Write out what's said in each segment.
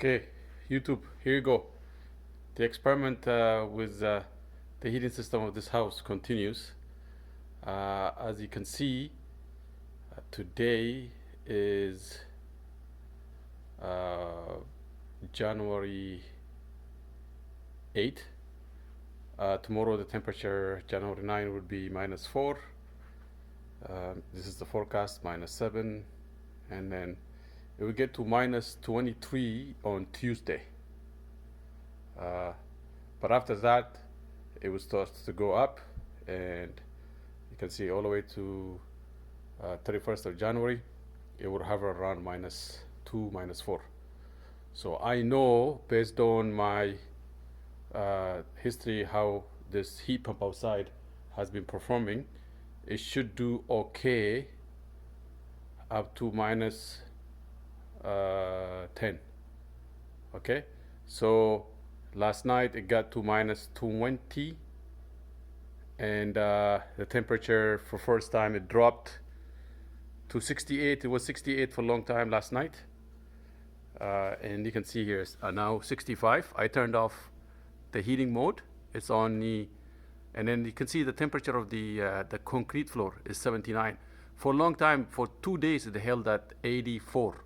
Okay, YouTube, here you go. The experiment with the heating system of this house continues. As you can see, today is uh, January 8th. Tomorrow the temperature, January 9, would be -4. This is the forecast, -7. And then it will get to -23 on Tuesday. Uh, but after that, it will start to go up, and you can see all the way to 31st of January, it will hover around -2, -4. So I know, based on my history, how this heat pump outside has been performing. It should do okay up to -10. Okay, so last night it got to -20, and the temperature for first time it dropped to 68. It was 68 for a long time last night, and you can see here it's now 65. I turned off the heating mode. It's on the, and then you can see the temperature of the concrete floor is 79. For a long time, for 2 days, it held at 84,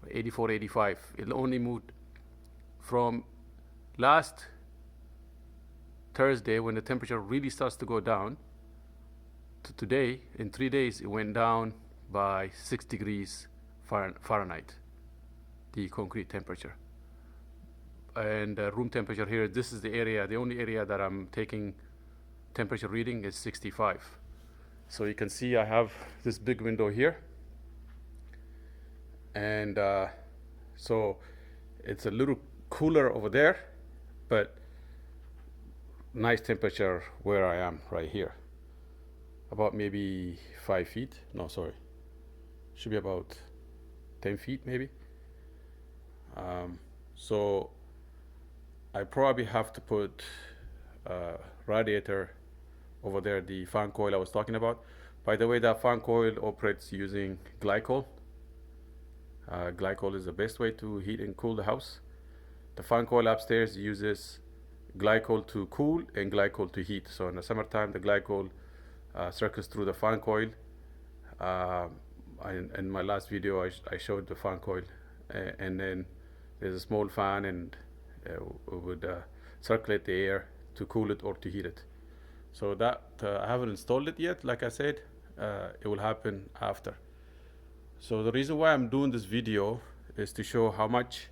84, 85. It only moved from last Thursday, when the temperature really starts to go down, to today. In 3 days, it went down by 6 degrees Fahrenheit, the concrete temperature. And room temperature here, this is the area, the only area that I'm taking temperature reading is 65. So you can see I have this big window here, and so it's a little cooler over there, but nice temperature where I am right here, about maybe 5 feet, no, sorry, should be about 10 feet maybe. So I probably have to put radiator over there, the fan coil I was talking about. By the way, that fan coil operates using glycol. Glycol is the best way to heat and cool the house. The fan coil upstairs uses glycol to cool and glycol to heat. So in the summertime, the glycol circles through the fan coil. In my last video, I showed the fan coil, and then there's a small fan, and would circulate the air to cool it or to heat it. So that I haven't installed it yet. Like I said, it will happen after. So the reason why I'm doing this video is to show how much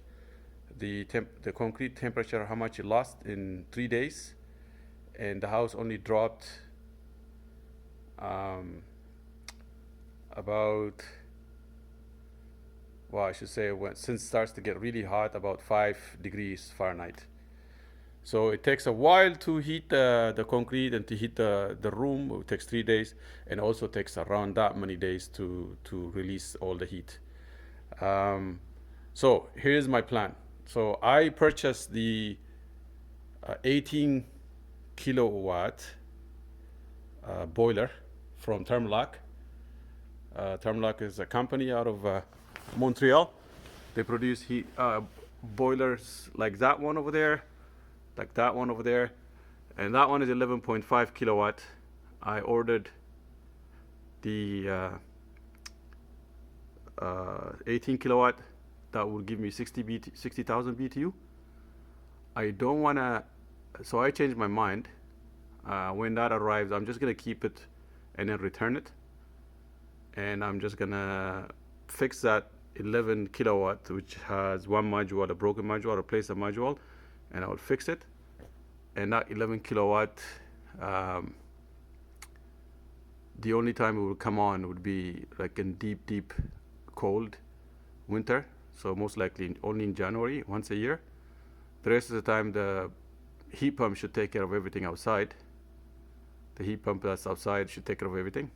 the concrete temperature, how much it lost in 3 days, and the house only dropped about, well, I should say, since it starts to get really hot, about 5 degrees Fahrenheit. So it takes a while to heat the concrete and to heat the room. It takes 3 days, and also takes around that many days to release all the heat. So here's my plan. So I purchased the 18 kilowatt boiler from Thermolock. Thermolock is a company out of Montreal. They produce heat boilers like that one over there, like that one over there, and that one is 11.5 kilowatt. I ordered the 18 kilowatt. That will give me 60,000 BTU. I don't wanna, so I changed my mind. When that arrives, I'm just gonna keep it and then return it, and I'm just gonna fix that 11 kilowatt, which has one module, a broken module, replace a module, and I will fix it. And that 11 kilowatt, the only time it will come on would be like in deep cold winter. So most likely only in January, once a year. The rest of the time, the heat pump should take care of everything outside. The heat pump that's outside should take care of everything.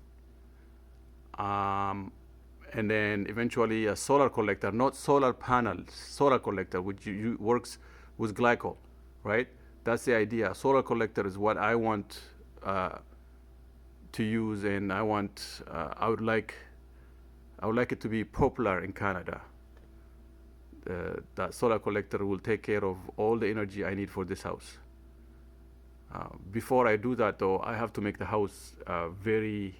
And then eventually a solar collector, not solar panels, solar collector, which works with glycol, right? That's the idea. A solar collector is what I want to use, and I would like it to be popular in Canada. that solar collector will take care of all the energy I need for this house. Before I do that, though, I have to make the house very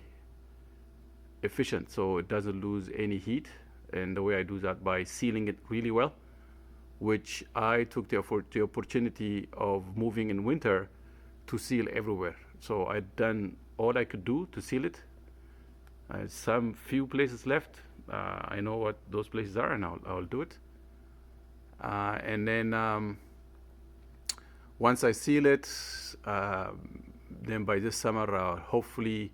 efficient so it doesn't lose any heat. And the way I do that by sealing it really well, which I took the opportunity of moving in winter to seal everywhere. So I'd done all I could do to seal it. Some few places left. I know what those places are, and I'll do it. And then once I seal it, then by this summer, hopefully,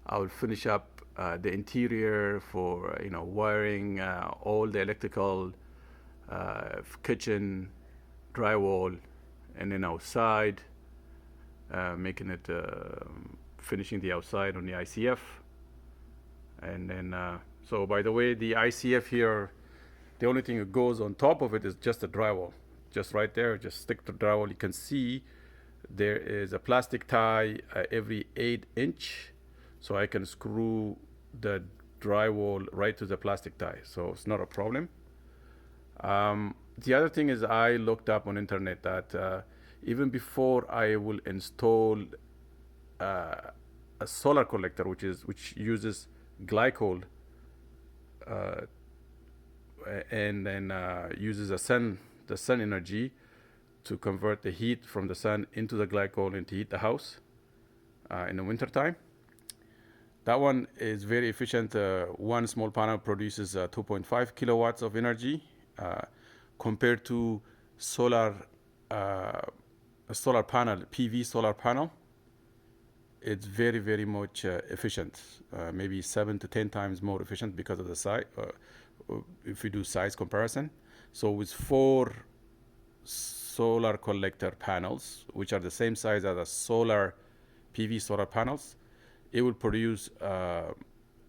I'll finish up the interior for wiring, all the electrical, kitchen, drywall, and then outside, making it, finishing the outside on the ICF. And then, so by the way, the ICF here, the only thing that goes on top of it is just the drywall. Just right there, just stick the drywall. You can see there is a plastic tie every 8-inch, so I can screw the drywall right to the plastic tie, so it's not a problem. The other thing is I looked up on internet that even before I will install a solar collector, which uses glycol and then uses the sun energy to convert the heat from the sun into the glycol and to heat the house in the winter time. That one is very efficient. One small panel produces 2.5 kilowatts of energy compared to a solar panel, PV solar panel. It's very, very much efficient, maybe 7 to 10 times more efficient because of the size, if we do size comparison. So with 4 solar collector panels, which are the same size as a solar PV solar panels, it would produce,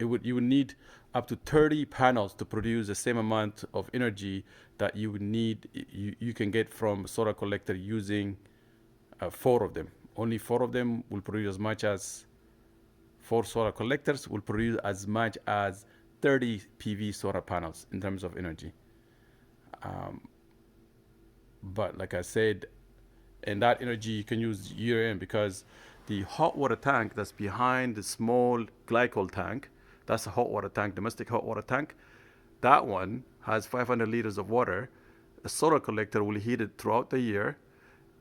you would need up to 30 panels to produce the same amount of energy that you would need, you can get from solar collector using 4 of them. Only 4 of them will produce as much as 4 solar collectors will produce as much as 30 PV solar panels in terms of energy. But like I said, and that energy you can use year-end, because the hot water tank that's behind the small glycol tank, that's a hot water tank, domestic hot water tank. That one has 500 liters of water. A solar collector will heat it throughout the year,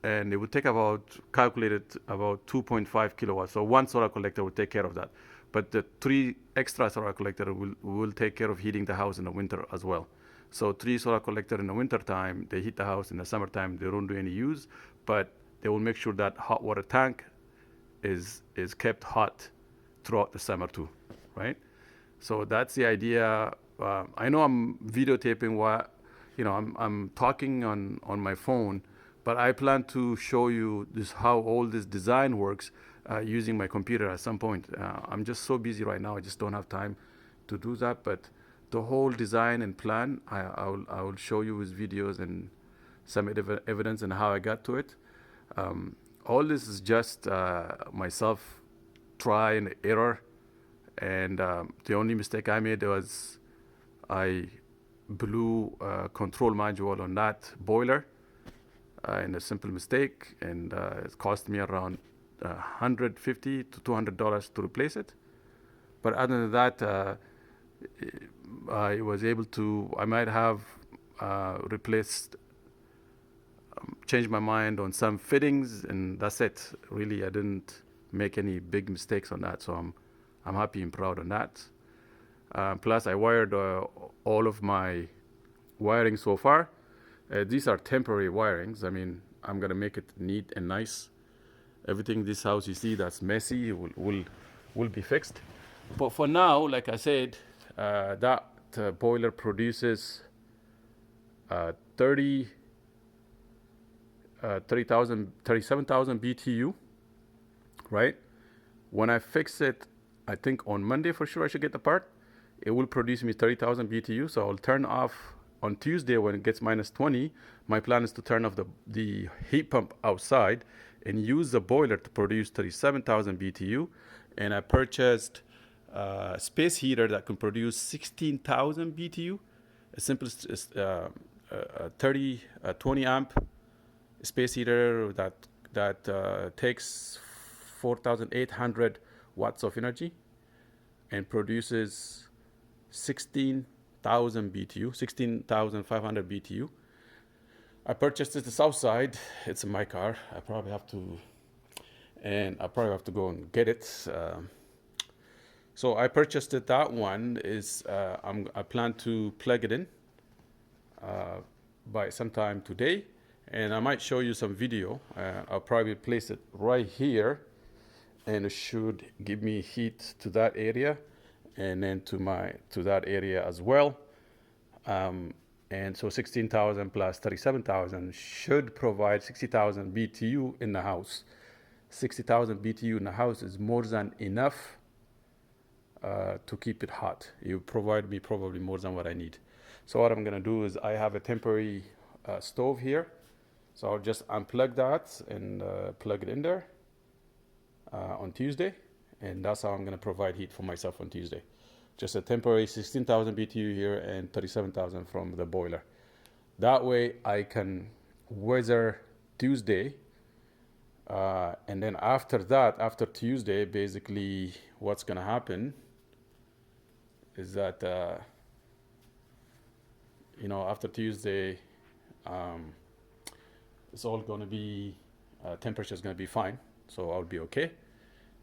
and it would take calculated about 2.5 kilowatts. So one solar collector would take care of that. But the 3 extra solar collector will take care of heating the house in the winter as well. So 3 solar collector in the winter time, they heat the house. In the summertime, they don't do any use, but they will make sure that hot water tank is kept hot throughout the summer too, right? So that's the idea. I know I'm videotaping I'm talking on my phone, but I plan to show you how all this design works using my computer at some point. I'm just so busy right now, I just don't have time to do that. But the whole design and plan, I will show you with videos and some evidence and how I got to it. All this is just myself try and error. And the only mistake I made was I blew a control module on that boiler in a simple mistake, and it cost me around $150 to $200 to replace it. But other than that, I was able to, I might have replaced, changed my mind on some fittings, and that's it. Really, I didn't make any big mistakes on that, so I'm happy and proud on that. Plus, I wired all of my wiring so far. These are temporary wirings. I mean, I'm gonna make it neat and nice. Everything this house you see that's messy will be fixed. But for now, like I said, that boiler produces 37,000 BTU, right? When I fix it, I think on Monday for sure I should get the part. It will produce me 30,000 BTU, so I'll turn off on Tuesday when it gets minus 20. My plan is to turn off the heat pump outside and use the boiler to produce 37,000 BTU. And I purchased a space heater that can produce 16,000 BTU. A simple 20 amp space heater that takes 4,800 watts of energy and produces 16,000 BTU, 16,500 BTU. I purchased it the south side. It's in my car. I probably have to go and get it. So I purchased it. That one is I plan to plug it in by sometime today, and I might show you some video. I'll probably place it right here, and it should give me heat to that area, and then to that area as well. And so 16,000 plus 37,000 should provide 60,000 BTU in the house. 60,000 BTU in the house is more than enough to keep it hot. You provide me probably more than what I need. So what I'm gonna do is I have a temporary stove here. So I'll just unplug that and plug it in there on Tuesday. And that's how I'm gonna provide heat for myself on Tuesday. Just a temporary 16,000 BTU here and 37,000 from the boiler. That way I can weather Tuesday. And then after that, after Tuesday, basically what's gonna happen is that, after Tuesday, it's all gonna be, temperature is gonna be fine. So I'll be okay.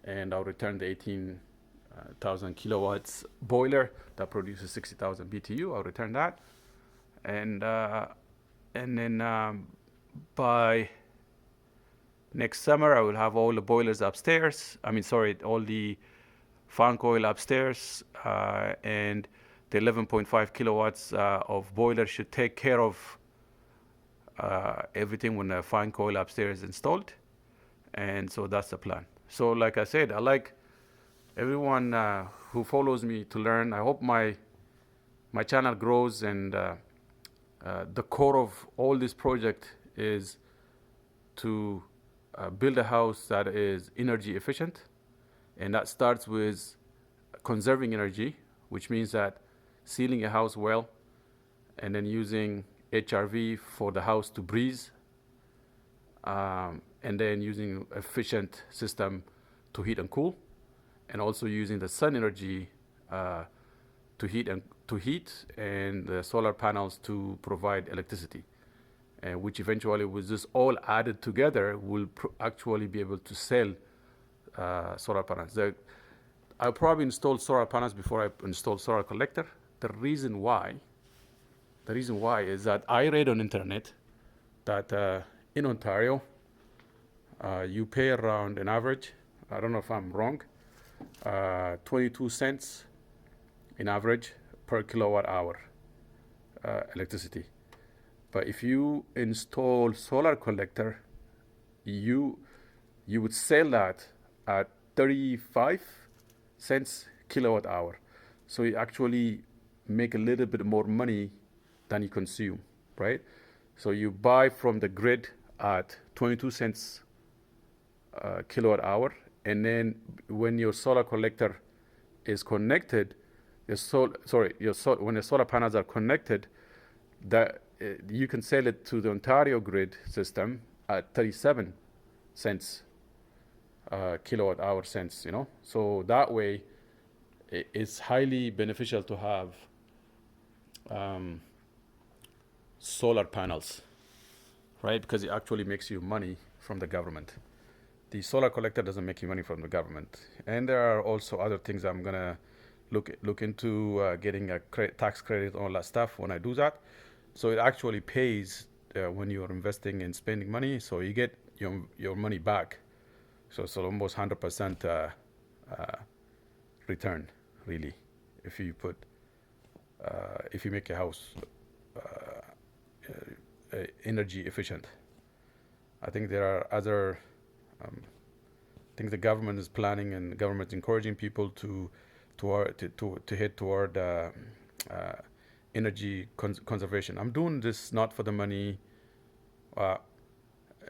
And I'll return the 18,000 kilowatts boiler that produces 60,000 BTU. I'll return that. And then by next summer, I will have all the boilers upstairs. All the fan coil upstairs, and the 11.5 kilowatts of boiler should take care of everything when the fan coil upstairs is installed. And so that's the plan. So like I said, I like everyone who follows me to learn. I hope my channel grows, and the core of all this project is to build a house that is energy efficient, and that starts with conserving energy, which means that sealing a house well, and then using HRV for the house to breathe, and then using efficient system to heat and cool, and also using the sun energy to heat and the solar panels to provide electricity, which eventually, with this all added together, will actually be able to sell solar panels. I'll probably install solar panels before I install solar collector. The reason why is that I read on internet that in Ontario, you pay around an average, I don't know if I'm wrong, 22 cents in average per kilowatt hour electricity. But if you install solar collector, you would sell that at 35 cents kilowatt hour. So you actually make a little bit more money than you consume, right? So you buy from the grid at 22 cents kilowatt hour, and then when your solar collector is connected, when the solar panels are connected, that you can sell it to the Ontario grid system at 37 cents kilowatt hour cents. So that way it's highly beneficial to have solar panels, right? Because it actually makes you money from the government. The solar collector doesn't make you money from the government. And there are also other things I'm gonna look into, getting a tax credit, all that stuff when I do that. So it actually pays when you're investing and spending money, so you get your money back. So it's almost 100% return, really, if you make a house energy efficient. I think there are other things the government is planning, and the government encouraging people to head toward energy conservation. I'm doing this not for the money,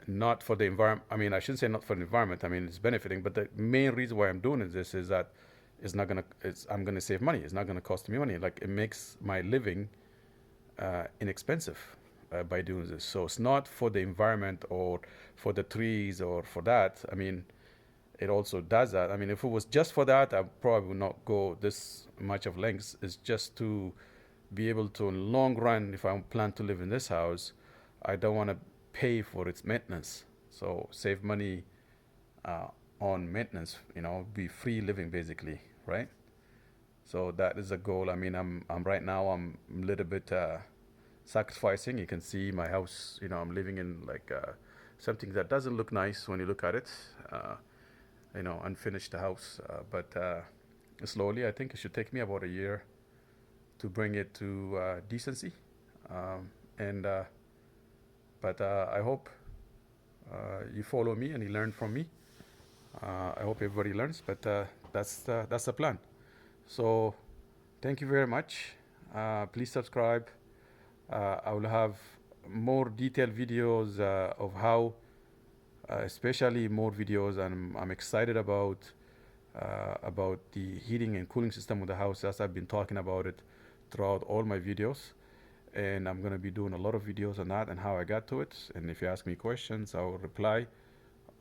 not for the environment. I shouldn't say not for the environment. It's benefiting, but the main reason why I'm doing this is that I'm gonna save money. It's not gonna cost me money. Like, it makes my living inexpensive. by doing this. So it's not for the environment or for the trees or for that. I mean, it also does that. I mean, if it was just for that, I probably would not go this much of lengths. It's just to be able to, in the long run, if I plan to live in this house, I don't want to pay for its maintenance. So save money uh, on maintenance, be free living basically, right? So that is a goal. I mean, I'm right now, I'm a little bit sacrificing. You can see my house, I'm living in like something that doesn't look nice when you look at it. Unfinished house. But slowly, I think it should take me about a year to bring it to decency. And but I hope you follow me and you learn from me. I hope everybody learns, but that's the plan. So thank you very much. Please subscribe. I will have more detailed videos of how, especially more videos, and I'm excited about the heating and cooling system of the house, as I've been talking about it throughout all my videos. And I'm going to be doing a lot of videos on that and how I got to it. And if you ask me questions, I will reply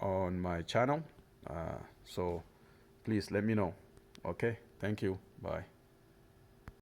on my channel. So please let me know. Okay, thank you. Bye.